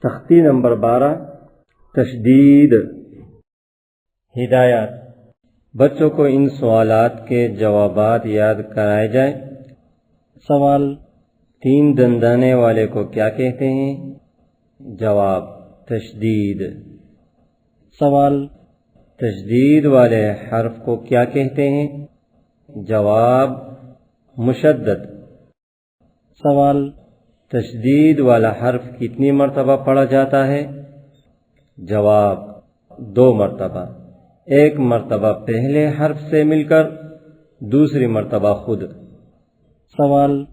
تختی نمبر 12 تشدید ہدایات۔ بچوں کو ان سوالات کے جوابات یاد کرائے جائیں۔ سوال: 3 دندانے والے کو کیا کہتے ہیں؟ جواب: تشدید۔ سوال: تشدید والے حرف کو کیا کہتے ہیں؟ جواب: مشدد۔ سوال: تشدید والا حرف کتنی مرتبہ پڑھا جاتا ہے؟ جواب: 2 مرتبہ، ایک مرتبہ پہلے حرف سے مل کر، دوسری مرتبہ خود۔ سوال: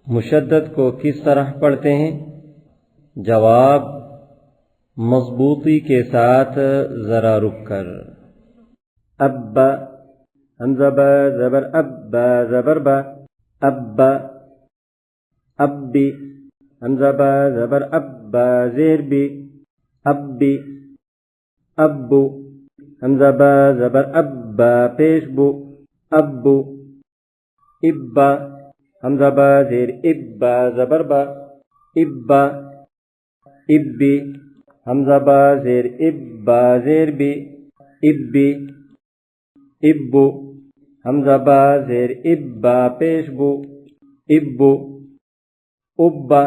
مشدد کو کس طرح پڑھتے ہیں؟ جواب: مضبوطی کے ساتھ ذرا رک کر۔ ابا، حمزہ با زبر ابا زبر با، ابا۔ ابی، حمزہ با زبر ابا زیر بی، ابی۔ ابو، حمزہ با زبر ابا پیش بو، ابو۔ ابا، حمزہ با زیر ابا زبر با، ابا۔ ابی، حمزہ با زیر ابا زیر بی، ابی۔ ابو، حمزہ با زیر ابا پیش بو، ابو۔ ابا،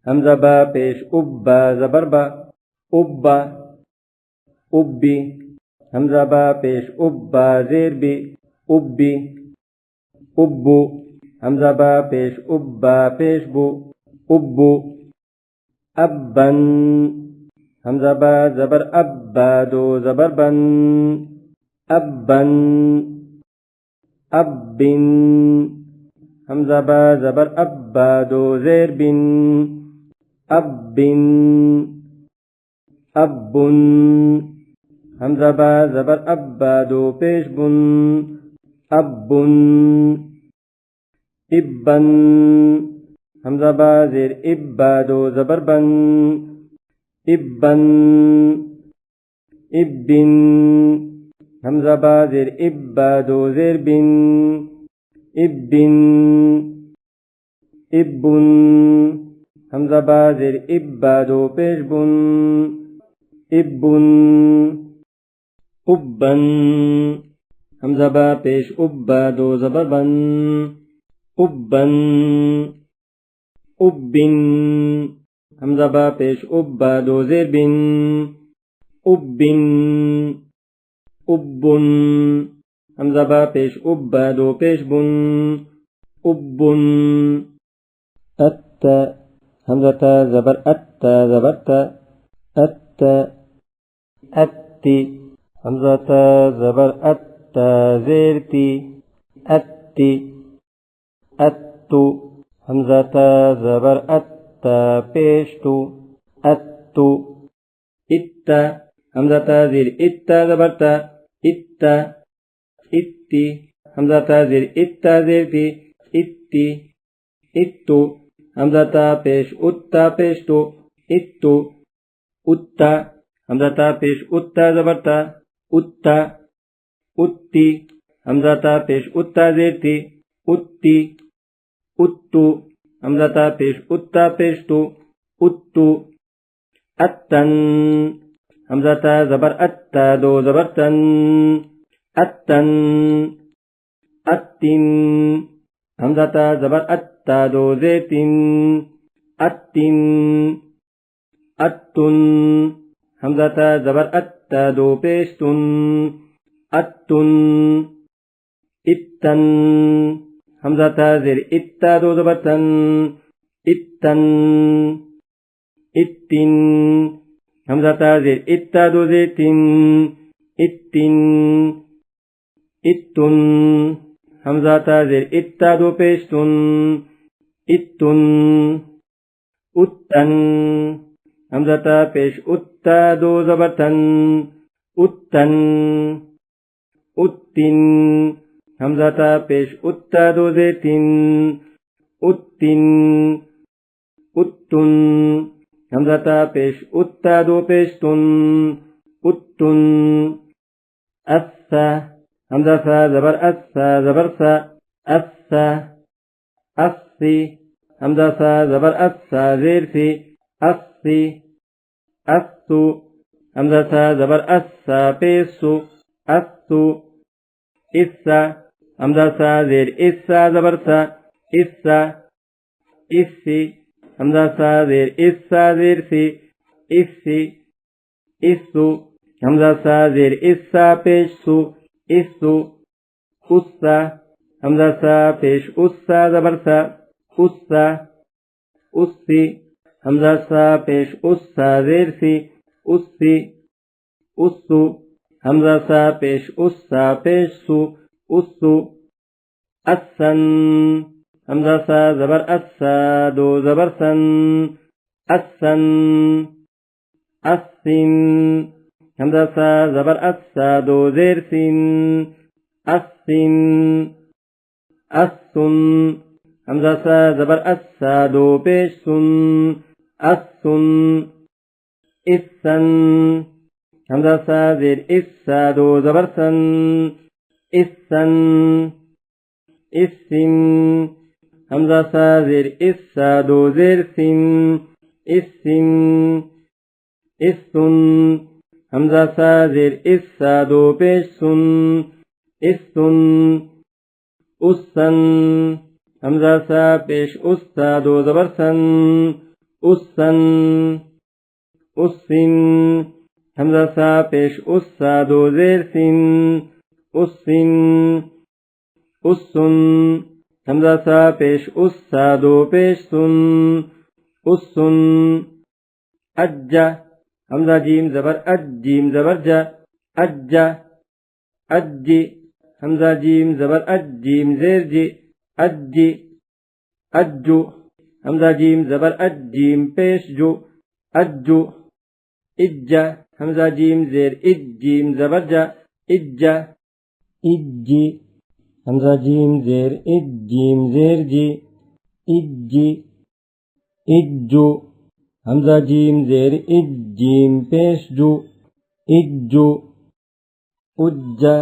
حمزہ با پیش ابا زبر با، ابا۔ ابی، حمزہ با پیش ابا زیر بی، ابی۔ ابو، حمزہ با پیش ابا پیش بو، ابو۔ ابن، حمزہ با زبر ابا دو زبر بن، ابن۔ ابن، حمزہ با زبر ابا دو زیر بن، ابن۔ ابن، حمزہ با زبر ابا دو پیش بن، ابن۔ ابن، حمزہ با زیر ابا دو زبر بن، ابن۔ ابن، حمزہ با زیر ابا دو زیر بن، ابن۔ ابن، حمزہ با زیر ابا دو پیش بن، ابن۔ ابن، حمزہ با پیش ابا دو زبر بن، ابن۔ ابن، حمزہ با پیش ابا دو زیر بن، ابن۔ ابن، حمزہ با پیش ابا دو پیش بن، ابن۔ اتا، حمزہ تا زبر اتا زبر تا، اتا۔ اتی، حمزہ تا زبر اتا زیر تی، اتی۔ اتو، حمزہ تا زبر اتا پیش تو، اتو۔ اتا، حمزہ تا زیر اتا زبر تا، اتا۔ اتی، حمزہ تا زیر اتا زیر تی، اتی۔ اتو، حمزہ تا پیش اتا پیش تو، اتو۔ اتا، حمزہ تا پیش اتا زبر تا، اتا۔ اتی، حمزہ تا پیش اتا زیر تی، اتی۔ اتو، حمزہ تا پیش اتا پیش تو، اتو۔ اتن، حمزہ تا زبر اتا دو زبر تن، اتن۔ اتن، حمزہ تا زبر اتا دو زیر تن، اتن۔ اتن، حمزہ تا زبر اتا دو پیش تن، اتن۔ اتن، حمزہ تا زیر اتا دو زبر تن، اتن۔ اتن، حمزہ تا زیر اتا دو زیر تن، اتن۔ اتن، حمزہ تا زیر اتا دو پیش تن، اتن۔ اتن، حمزہ تا پیش اتا دو زبر تن، اتن۔ اتن، حمزہ تا پیش اتا دو زیر تن، اتن۔ اتن، حمزہ تا پیش اتا دو پیش تن، اتن۔ اسا، حمزہ سا زبر اسا زبر سا، اسا۔ اسی، حمزہ سا زبر اسا زیر سی، اسی۔ السو حمزہ سا زبر اسا پیش سو السو اسا حمزہ سا زیر اسا زبر سا اسا اسی حمزہ سا زیر اسا زیر سی اسی اسو حمزہ سا زیر اسا پیش سو اسو اسا حمزہ سا پیش اسا زبر سا اسا اسی حمزہ سا پیش اسا زیر سی اسی اسو حمزہ سا پیش اسا پیش سو اسو اسن حمزہ سا زبر اسا دو زبر سن اسن اسن حمزہ سا زبر اسا دو زیر سن اسن اسن حمزہ سا زبر اسا دو پیش سن اسن اسن حمزہ سا زیر اسا دو زبر سن اسن اسن حمزہ سا زیر اسا دو زیر سن اسن اسن حمزہ سا زیر اسا دو پیش سن اسن اسن حمزہ سا پیش اسا دو زبر سن اسن اسن حمزہ سا پیش اسا دو زیر سن اسن اسن حمزہ سا پیش اسا دو پیش سن اسن اجا حمزہ جیم زبر اج جیم زبر جا اجا اجی حمزہ جیم زبر اج جیم زیر جی اجی اجو حمزہ جیم زبر اج جیم پیش جو اجو اجا حمزہ جیم زیر اج جیم زبر جا اجا اجی حمزہ جیم زیر اج جیم زیر جی اجی اجو حمزہ جیم زیر اج جیم پیش جو اجو اجا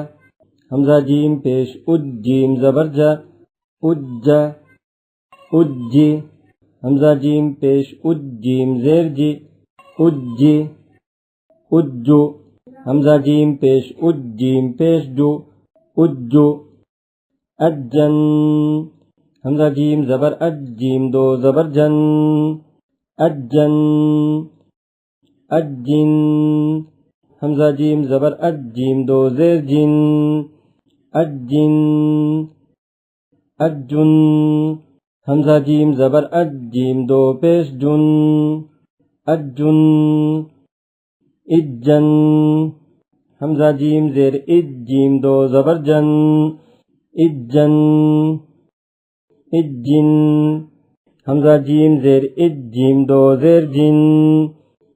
حمزہ جیم پیش اج جیم زبر جا اجا اجی حمزہ جیم پیش اج جیم زیر جی اجی اجو حمزہ جیم پیش اج جیم پیش جو اجو اجن حمزہ جیم زبر اج جیم دو زبر جن اجن اجن حمزہ جیم زبر اج جیم دو زیر جن اجن اجن حمزہ جیم زبر اج جیم دو پیش جن اجن اجن حمزہ جیم زیر اج جیم دو زبر جن اجن اجن حمزہ جیم زیر اج جیم دو زیر جن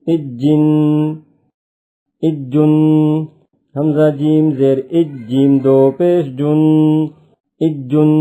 اجن اجن حمزہ جیم زیر اج جیم دو پیش جن اجن